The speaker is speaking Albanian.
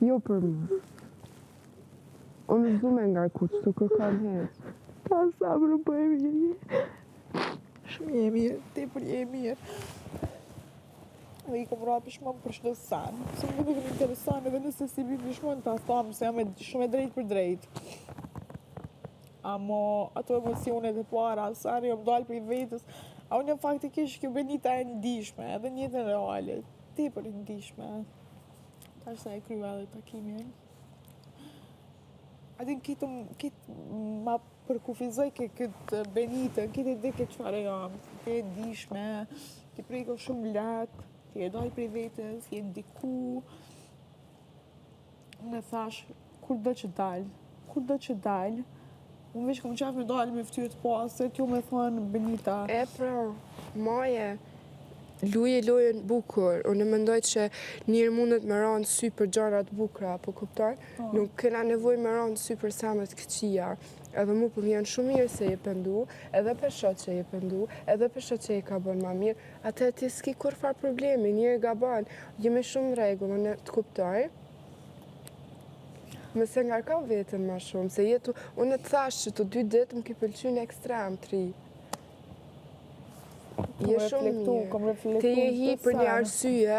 Jo për mua. Unë s'du me ngarku, që të kërkon hecë. Ta sa më po e mirë. Shumë je mirë, ti për je mirë. Dhe I kom rapi shmon për shdo sen. Se më duke më interesan edhe nëse si bibi shmon ta thamë, se jam shumë e drejt për drejt. Amo ato emocionet e para, sari jam dalë për I vetës, a unë jam faktikisht kjo Benita e ndishme, edhe në jetën reale, ti për e ndishme. Ta është sa e krya edhe takimin. Atin kitë ma përkufizoj këtë Benitën, kitë e di këtë qëfare jam, ti e ndishme, ti prejko shumë letë, ti e dalë për I vetës, ti e ndiku. Unë e thash, kur do që dalë, unë veç kom qef me dalë me ftyrë të pasër, kjo me thonë Benita. E pra, maje, luje lojën bukur. Unë mendoj që njërë mundet me ranë sy për gjarat bukra, po kuptoj? Nuk kena nevoj me ranë sy për samet këqia. Edhe mu për vjen shumë mirë se je pëndu, edhe për shot që je pëndu, edhe për shot që je ka bon ma mirë. Atë ti s'ki kur far problemi, njërë ga ban. Jemi shumë regull, unë të kuptoj. Mëse ngarka vetën ma shumë, se jetu, unë të thash që të 2 ditë më ki pëlqy në ekstrem 3. Je shumë mirë. Te je hi për një arsye,